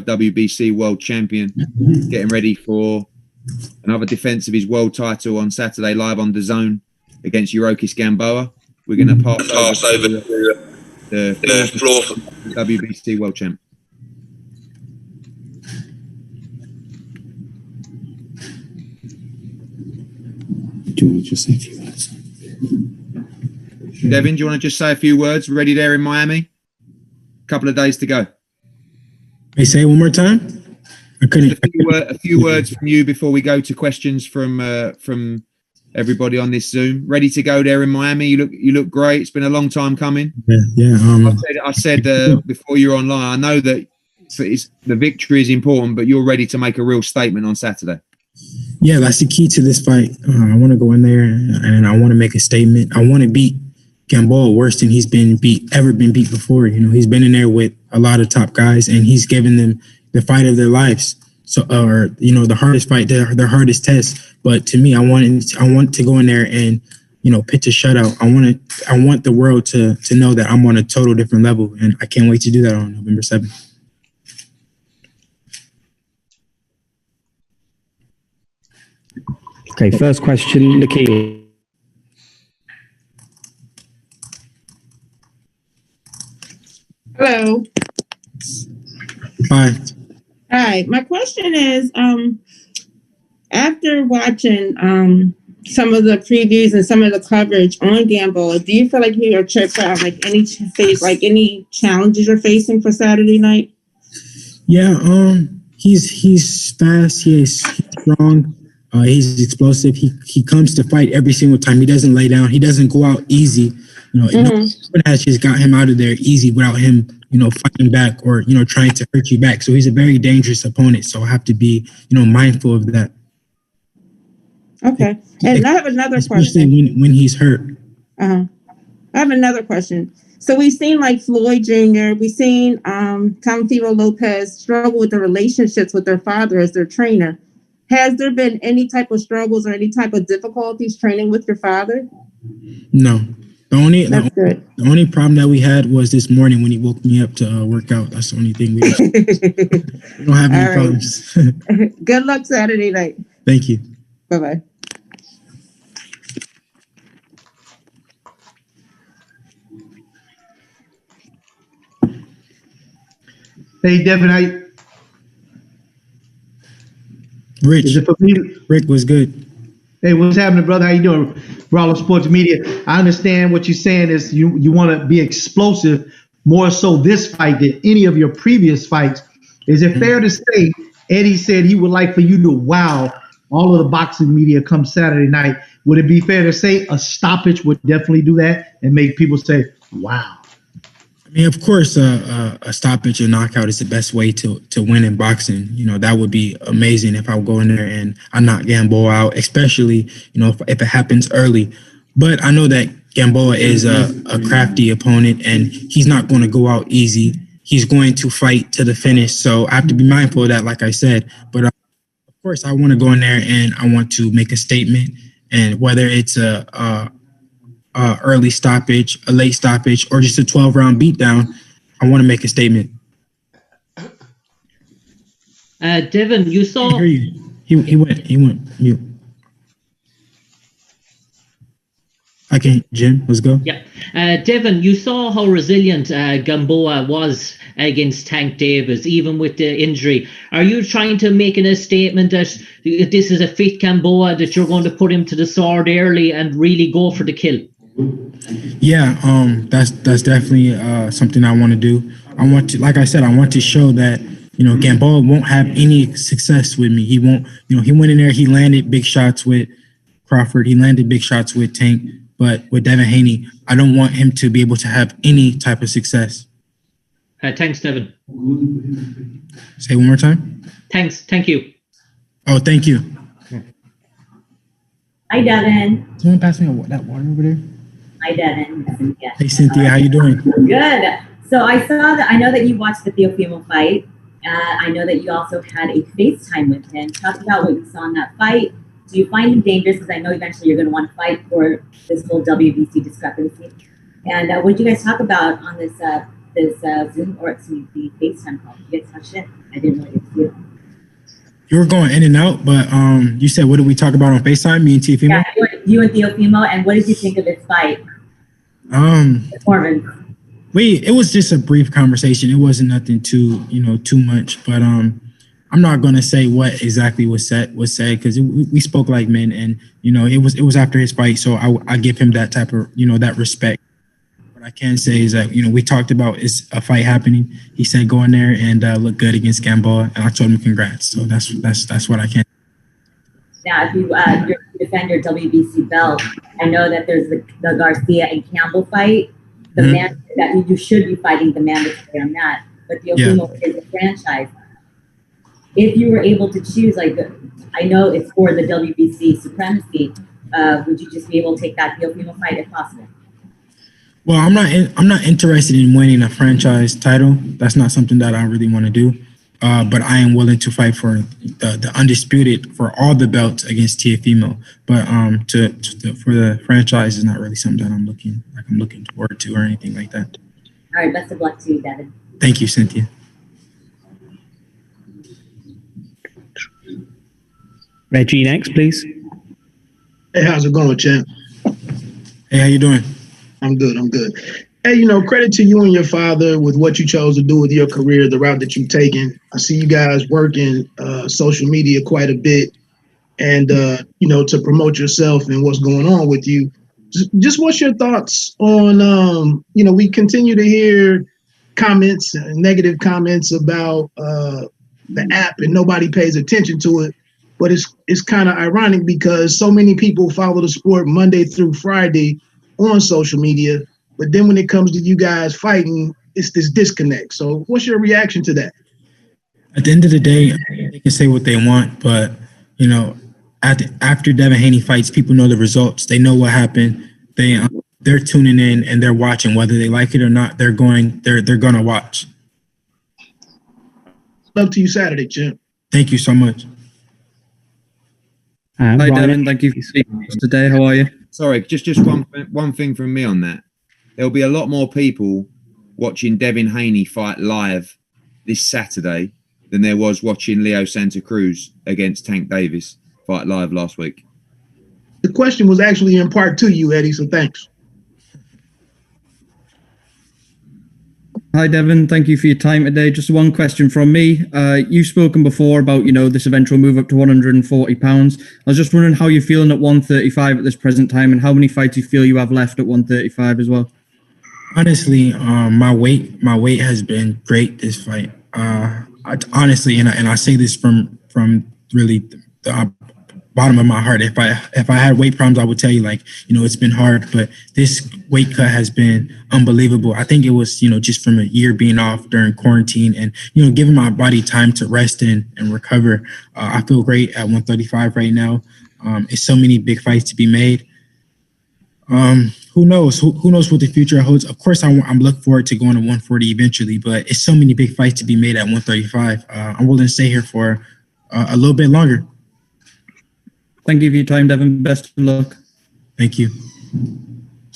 WBC world champion, getting ready for another defense of his world title on Saturday live on DAZN against Yuriorkis Gamboa. We're going to pass over the floor for the WBC world champ. Do you want to just say a few words? Devin, do you want to just say a few words? Ready there in Miami? A couple of days to go. Hey, say it one more time. A few words from you before we go to questions from everybody on this Zoom. Ready to go there in Miami? You look great. It's been a long time coming. Yeah. I said before you're online, I know that the victory is important, but you're ready to make a real statement on Saturday. Yeah, that's the key to this fight. I want to go in there and I want to make a statement. I want to beat Gamboa worse than he's ever been beat before. You know, he's been in there with a lot of top guys, and he's given them the fight of their lives. So, the hardest fight, their hardest test. But to me, I want to go in there and, pitch a shutout. I want the world to know that I'm on a total different level, and I can't wait to do that on November 7th. Okay, first question, Nikhil. Hello. Hi. Hi. My question is, after watching some of the previews and some of the coverage on Gamboa, do you feel like you're tripped out any challenges you're facing for Saturday night? Yeah, he's fast, he's strong. He's explosive. He comes to fight every single time. He doesn't lay down. He doesn't go out easy. No one has just got him out of there easy without him, fighting back or, trying to hurt you back. So he's a very dangerous opponent. So I have to be, mindful of that. Okay. And I have another question. Especially when he's hurt. I have another question. So we've seen like Floyd Jr., we've seen Teofimo Lopez struggle with the relationships with their father as their trainer. Has there been any type of struggles or any type of difficulties training with your father? No. The only problem that we had was this morning when he woke me up to work out. That's the only thing we don't have any problems. Good luck Saturday night. Thank you. Bye-bye. Hey, Devin, Rich. Is it for me? Rick was good. Hey, what's happening, brother? How you doing? Brawler Sports Media. I understand what you're saying is you want to be explosive more so this fight than any of your previous fights. Is it fair to say Eddie said he would like for you to wow all of the boxing media come Saturday night? Would it be fair to say a stoppage would definitely do that and make people say, wow? I mean, of course, a stoppage or knockout is the best way to win in boxing. That would be amazing if I would go in there and I knock Gamboa out, especially, if it happens early. But I know that Gamboa is a crafty opponent and he's not going to go out easy. He's going to fight to the finish. So I have to be mindful of that, like I said. But of course, I want to go in there and I want to make a statement. And whether it's a early stoppage, a late stoppage, or just a 12-round beatdown, I want to make a statement. Devin, you saw. I hear you. He went mute. Okay, Jim, let's go. Yeah. Devin, you saw how resilient Gamboa was against Tank Davis, even with the injury. Are you trying to make a statement that this is a fit Gamboa, that you're going to put him to the sword early and really go for the kill? Yeah, that's definitely something I want to do. I want to, like I said, I want to show that, Gamboa won't have any success with me. He won't, he went in there, he landed big shots with Crawford, he landed big shots with Tank, but with Devin Haney, I don't want him to be able to have any type of success. Thanks, Devin. Say one more time. Thank you. Oh, thank you. Hi, Devin. Someone pass me that water over there. Hi, Devin. Yeah. Hey, Cynthia, how you doing? Good. So I know that you watched the Teofimo fight. I know that you also had a FaceTime with him. Talk about what you saw in that fight. Do you find him dangerous? Because I know eventually you're going to want to fight for this whole WBC discrepancy. And what did you guys talk about on this this Zoom or the FaceTime call? You guys touched it? I didn't really get to see it. You were going in and out, but you said, what did we talk about on FaceTime, me and Teofimo? Yeah, you and Teofimo, and what did you think of this fight? Performance. It was just a brief conversation. It wasn't nothing too much, but I'm not going to say what exactly was said because we spoke like men, and it was after his fight, so I give him that type of that respect. What I can say is that we talked about is a fight happening. He said go in there and look good against Gamboa, and I told him congrats. So that's what I can. Now, if you defend your WBC belt, I know that there's the Garcia and Campbell fight. The man that you should be fighting the mandatory on that, but Teofimo is a franchise. If you were able to choose, I know it's for the WBC supremacy, would you just be able to take that Teofimo fight if possible? Well, I'm not interested in winning a franchise title. That's not something that I really want to do. But I am willing to fight for the undisputed for all the belts against Teofimo. But for the franchise is not really something that I'm looking forward to or anything like that. All right, best of luck to you, Devin. Thank you, Cynthia. Reggie next, please. Hey, how's it going, champ? Hey, how you doing? I'm good. Hey, credit to you and your father with what you chose to do with your career, the route that you've taken. I see you guys working social media quite a bit and, to promote yourself and what's going on with you. Just what's your thoughts on, we continue to hear comments, negative comments about the app and nobody pays attention to it. But it's kind of ironic because so many people follow the sport Monday through Friday on social media. But then when it comes to you guys fighting, it's this disconnect. So what's your reaction to that? At the end of the day, they can say what they want, but, after Devin Haney fights, people know the results. They know what happened. They're tuning in and they're watching. Whether they like it or not, they're going to watch. Love to you Saturday, champ. Thank you so much. Hi, Devin. Thank you for speaking to us today. How are you? Sorry, just one thing from me on that. There'll be a lot more people watching Devin Haney fight live this Saturday than there was watching Leo Santa Cruz against Tank Davis fight live last week. The question was actually in part to you, Eddie, so thanks. Hi, Devin. Thank you for your time today. Just one question from me. You've spoken before about, this eventual move up to 140 pounds. I was just wondering how you're feeling at 135 at this present time and how many fights you feel you have left at 135 as well. Honestly, my weight has been great this fight. Honestly, and I say this from really the bottom of my heart. If I had weight problems, I would tell you it's been hard, but this weight cut has been unbelievable. I think it was, just from a year being off during quarantine and, giving my body time to rest and recover. I feel great at 135 right now. It's so many big fights to be made. Who knows? Who knows what the future holds? Of course, I'm looking forward to going to 140 eventually, but it's so many big fights to be made at 135. I'm willing to stay here for a little bit longer. Thank you for your time, Devin. Best of luck. Thank you.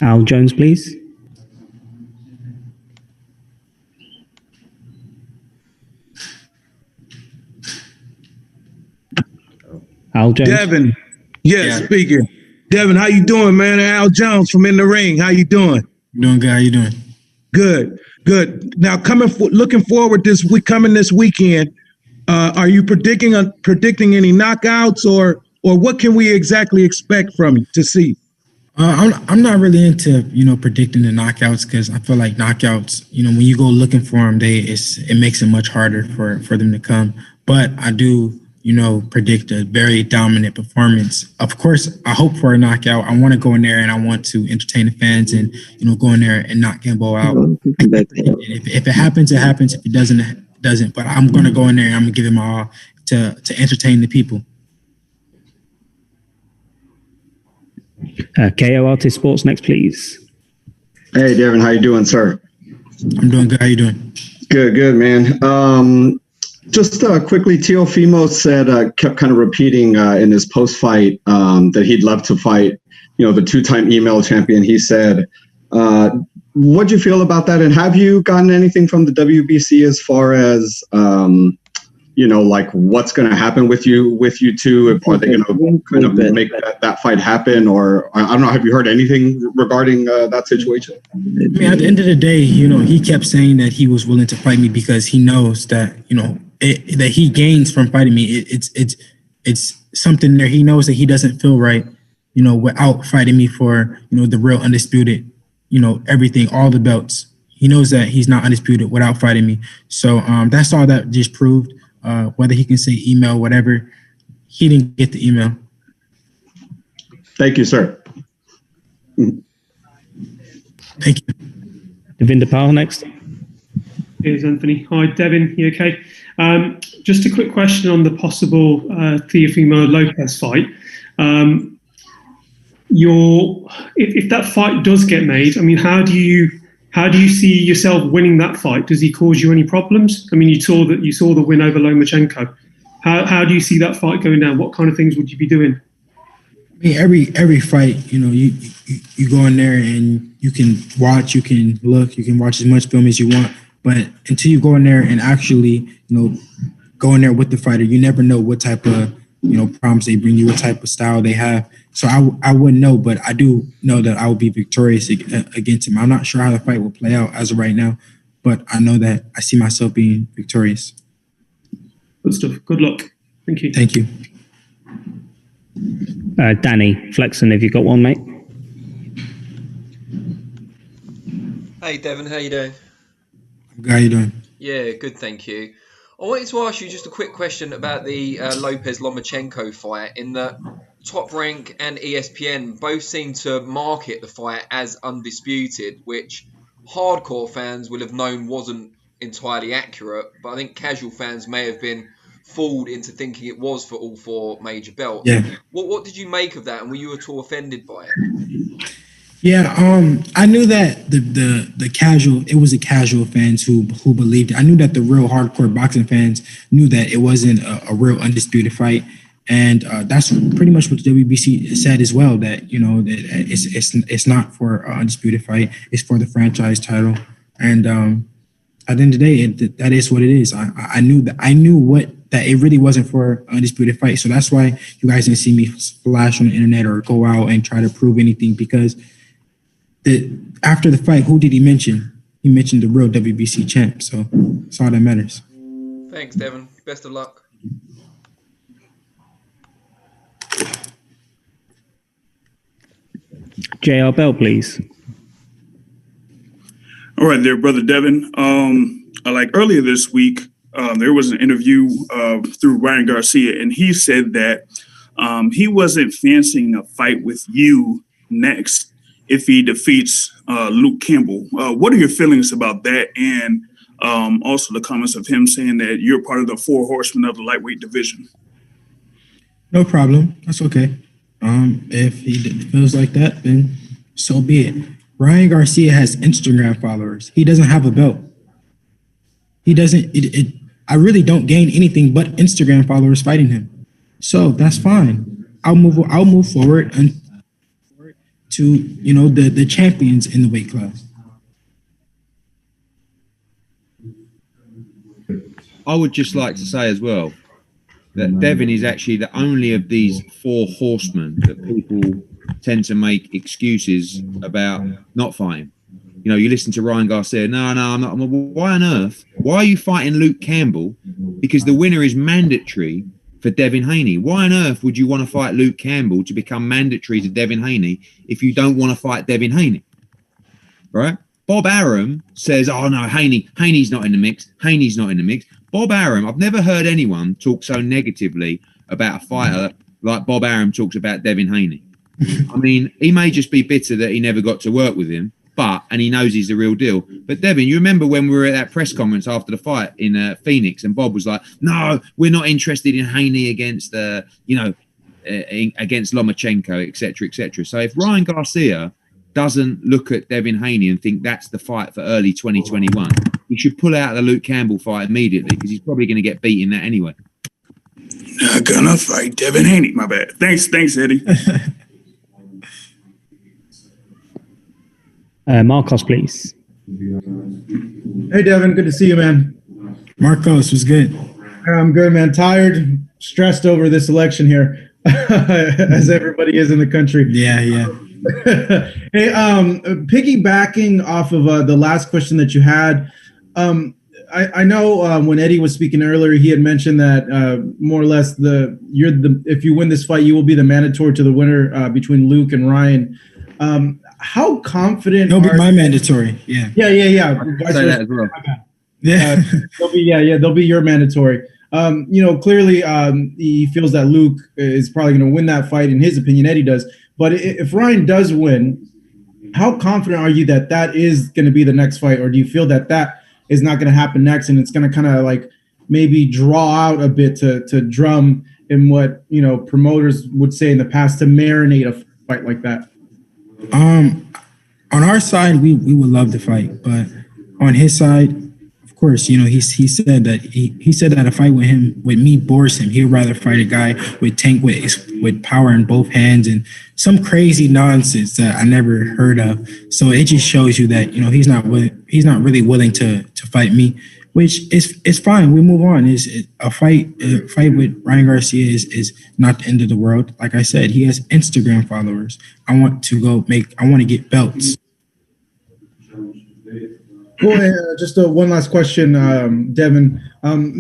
Al Jones, please. Al Jones. Devin. Yes, speaking. Devin, how you doing, man? Al Jones from In the Ring. How you doing? Doing good. How you doing? Good. Now, looking forward this weekend, are you predicting any knockouts or what can we exactly expect from you to see? I'm not really into predicting the knockouts because I feel like knockouts, when you go looking for them, it makes it much harder for them to come. But I do predict a very dominant performance. Of course, I hope for a knockout. I want to go in there and I want to entertain the fans and go in there and knock Gamboa out. If it happens, it happens. If it doesn't, it doesn't. But I'm going to go in there and I'm going to give it my all to entertain the people. KO Artist Sports next, please. Hey, Devin, how you doing, sir? I'm doing good. How you doing? Good, man. Just quickly, Teofimo said, kept kind of repeating in his post-fight that he'd love to fight, the two-time email champion. He said, What'd you feel about that? And have you gotten anything from the WBC as far as, like what's going to happen with you two? Are they going to kind of make that fight happen? Or I don't know, have you heard anything regarding that situation? I mean, at the end of the day, he kept saying that he was willing to fight me because he knows that, that he gains from fighting me. It's something there. He knows that he doesn't feel right, without fighting me for, the real undisputed, everything, all the belts. He knows that he's not undisputed without fighting me. So that's all that just proved. Whether he can say email, whatever, he didn't get the email. Thank you, sir. Thank you. Devin Haney next. Here's Anthony. Hi, Devin. You okay? Just a quick question on the possible Teofimo Lopez fight. If that fight does get made, I mean, how do you see yourself winning that fight? Does he cause you any problems? I mean, you saw the win over Lomachenko. How do you see that fight going down? What kind of things would you be doing? I mean, every fight, you go in there and you can watch, you can look, you can watch as much film as you want. But until you go in there and actually, go in there with the fighter, you never know what type of, problems they bring you, what type of style they have. So I wouldn't know, but I do know that I will be victorious against him. I'm not sure how the fight will play out as of right now, but I know that I see myself being victorious. Good stuff. Good luck. Thank you. Thank you. Danny Flexen, have you got one, mate? Hey, Devin, how you doing? How you doing? Yeah, good, thank you. I wanted to ask you just a quick question about the Lopez Lomachenko fight. In that Top Rank and ESPN both seem to market the fight as undisputed, which hardcore fans will have known wasn't entirely accurate, but I think casual fans may have been fooled into thinking it was for all four major belts. Yeah. What did you make of that, and were you at all offended by it? Yeah, I knew that the casual, it was the casual fans who believed it. I knew that the real hardcore boxing fans knew that it wasn't a real undisputed fight, and that's pretty much what the WBC said as well. That that it's not for an undisputed fight; it's for the franchise title. And at the end of the day, that is what it is. I knew that it really wasn't for an undisputed fight. So that's why you guys didn't see me flash on the internet or go out and try to prove anything, because after the fight, who did he mention? He mentioned the real WBC champ. So that's all that matters. Thanks, Devin. Best of luck. JR Bell, please. All right there, Brother Devin. Like earlier this week, there was an interview through Ryan Garcia, and he said that he wasn't fancying a fight with you next if he defeats Luke Campbell. What are your feelings about that? And also the comments of him saying that you're part of the four horsemen of the lightweight division. No problem. That's okay. If he feels like that, then so be it. Ryan Garcia has Instagram followers. He doesn't have a belt. He doesn't. I really don't gain anything but Instagram followers fighting him. So that's fine. I'll move forward and to the champions in the weight class. I would just like to say as well that Devin is actually the only of these four horsemen that people tend to make excuses about not fighting. You listen to Ryan Garcia. No, I'm not. Why on earth? Why are you fighting Luke Campbell? Because the winner is mandatory for Devin Haney. Why on earth would you want to fight Luke Campbell to become mandatory to Devin Haney if you don't want to fight Devin Haney? Right? Bob Arum says, oh no, Haney's not in the mix. Haney's not in the mix. Bob Arum, I've never heard anyone talk so negatively about a fighter like Bob Arum talks about Devin Haney. I mean, he may just be bitter that he never got to work with him, and he knows he's the real deal. But Devin, you remember when we were at that press conference after the fight in Phoenix, and Bob was like, "No, we're not interested in Haney against, against Lomachenko, etc., etc." So if Ryan Garcia doesn't look at Devin Haney and think that's the fight for early 2021, he should pull out the Luke Campbell fight immediately, because he's probably going to get beat in that anyway. Not gonna fight Devin Haney. My bad. Thanks, Eddie. Marcos, please. Hey, Devin. Good to see you, man. Marcos was good. I'm good, man. Tired, stressed over this election here, as everybody is in the country. Yeah. Hey, piggybacking off of the last question that you had, I know when Eddie was speaking earlier, he had mentioned that more or less if you win this fight, you will be the mandatory to the winner between Luke and Ryan. How confident? He'll be my mandatory. Yeah. Yeah. Say that as well. Yeah. They'll be your mandatory. Clearly he feels that Luke is probably going to win that fight. In his opinion, Eddie does. But if Ryan does win, how confident are you that that is going to be the next fight? Or do you feel that that is not going to happen next and it's going to kind of like maybe draw out a bit to drum in what, promoters would say in the past to marinate a fight like that? On our side, we would love to fight. But on his side, of course, he said that he said that a fight with me bores him. He'd rather fight a guy with tank with power in both hands and some crazy nonsense that I never heard of. So it just shows you that he's not really willing to fight me, which is fine. We move on. A fight with Ryan Garcia is not the end of the world. Like I said, he has Instagram followers. I want to get belts. Cool. Just one last question, Devin.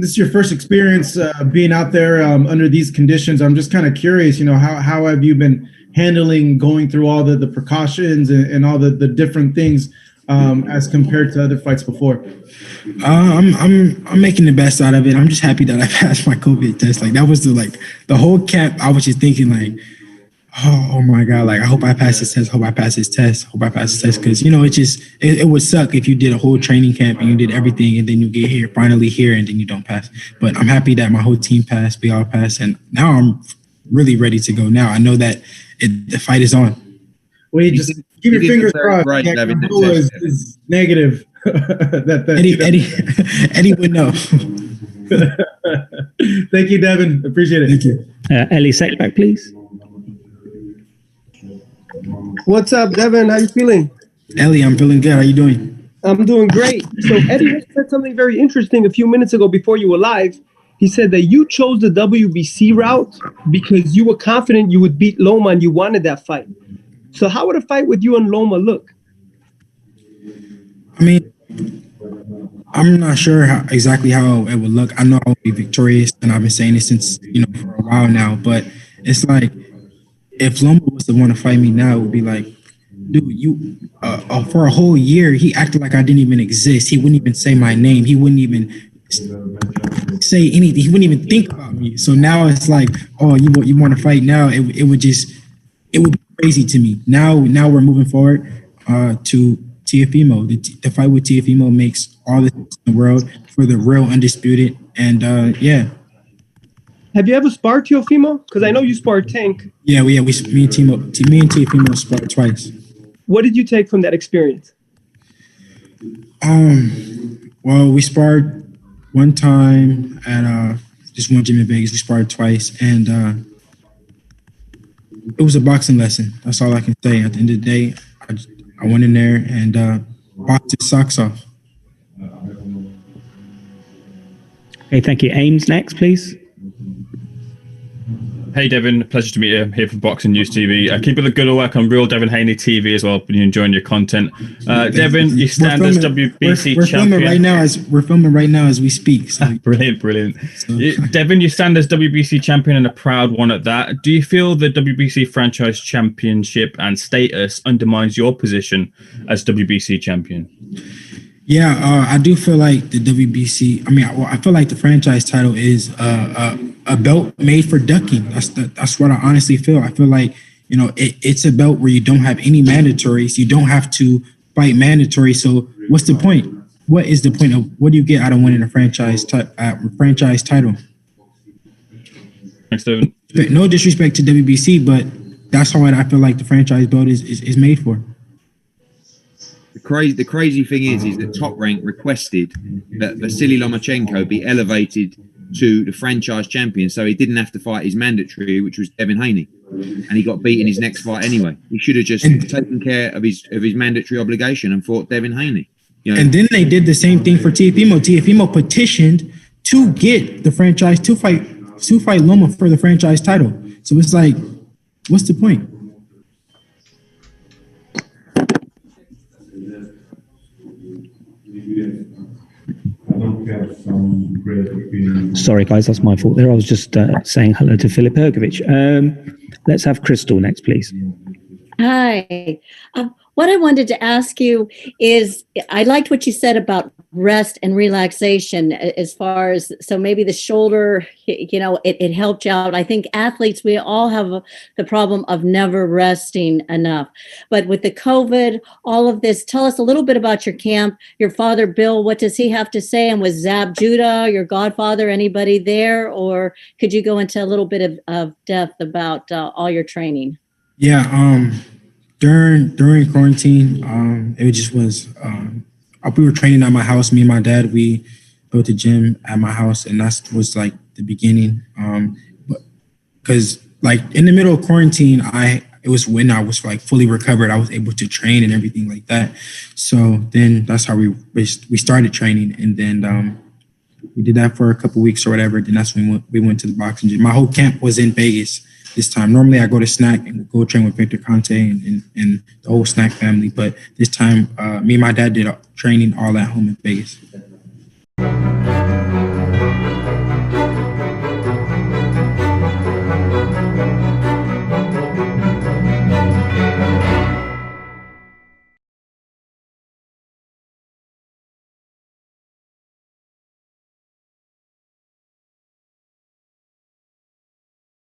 This is your first experience being out there under these conditions. I'm just kind of curious, how have you been handling going through all the precautions and all the different things as compared to other fights before? I'm making the best out of it. I'm just happy that I passed my COVID test. Like that was the whole camp. I was just thinking like, oh my God, like I hope I pass this test, because it would suck if you did a whole training camp and you did everything and then you get finally here and then you don't pass. But I'm happy that my whole team passed, we all passed, and now I'm really ready to go. Now I know that the fight is on. Well, you just keep your fingers crossed. Right, Gamboa is negative. Eddie would know. Thank you, Devin. Appreciate it. Thank you. Ellie Sackback, please. What's up, Devin? How you feeling? Ellie, I'm feeling good. How you doing? I'm doing great. So Eddie said something very interesting a few minutes ago before you were live. He said that you chose the WBC route because you were confident you would beat Loma and you wanted that fight. So how would a fight with you and Loma look? I mean, I'm not sure exactly how it would look. I know I will be victorious, and I've been saying it since, for a while now. But it's like, if Loma was the one to fight me now, it would be like, dude, you for a whole year, he acted like I didn't even exist. He wouldn't even say my name. He wouldn't even say anything. He wouldn't even think about me. So now it's like, oh, you want to fight now? It would be crazy to me. Now we're moving forward to Teofimo. The fight with Teofimo makes all the sense in the world for the real undisputed. And yeah. Have you ever sparred Teofimo? Because I know you sparred Tank. Yeah, me and Teofimo sparred twice. What did you take from that experience? Well, we sparred one time at just one gym in Vegas. We sparred twice, and it was a boxing lesson. That's all I can say. At the end of the day, I went in there and boxed his socks off. Okay, thank you. Ames next, please. Hey Devin, pleasure to meet you here from Boxing News TV. Keep up the good work on Real Devin Haney TV as well. Been enjoying your content. Devin, you stand as WBC champion. We're filming right now as we speak. So. Brilliant. So. Devin, you stand as WBC champion and a proud one at that. Do you feel the WBC franchise championship and status undermines your position as WBC champion? Yeah, I do feel like the WBC. I feel like the franchise title is a belt made for ducking. That's what I honestly feel. I feel like it's a belt where you don't have any mandatories. You don't have to fight mandatory. So what's the point? What is the point of what do you get out of winning a franchise title? Thanks, Devin. No disrespect to WBC, but that's how I feel like the franchise belt is made for. The crazy thing is that Top Rank requested that Vasiliy Lomachenko be elevated to the franchise champion, so he didn't have to fight his mandatory, which was Devin Haney, and he got beat in his next fight anyway. He should have just taken care of his mandatory obligation and fought Devin Haney. You know? And then they did the same thing for Teofimo. Teofimo petitioned to get the franchise to fight Loma for the franchise title. So it's like, what's the point? Sorry, guys, that's my fault there. I was just saying hello to Filip Hrgović. Let's have Crystal next, please. Hi. What I wanted to ask you is, I liked what you said about rest and relaxation as far as, so maybe the shoulder, you know, it helped you out. I think athletes, we all have the problem of never resting enough. But with the COVID, all of this, tell us a little bit about your camp. Your father, Bill, what does he have to say? And was Zab Judah, your godfather, anybody there? Or could you go into a little bit of depth about all your training? Yeah, during quarantine, it just was, we were training at my house. Me and my dad, we built a gym at my house, and that was like the beginning. Because like in the middle of quarantine, it was when I was like fully recovered. I was able to train and everything like that. So then that's how we started training, and then we did that for a couple weeks or whatever. Then that's when we went to the boxing gym. My whole camp was in Vegas this time. Normally I go to Snack and go train with Victor Conte and the whole Snack family. But this time, me and my dad did training all at home in Vegas.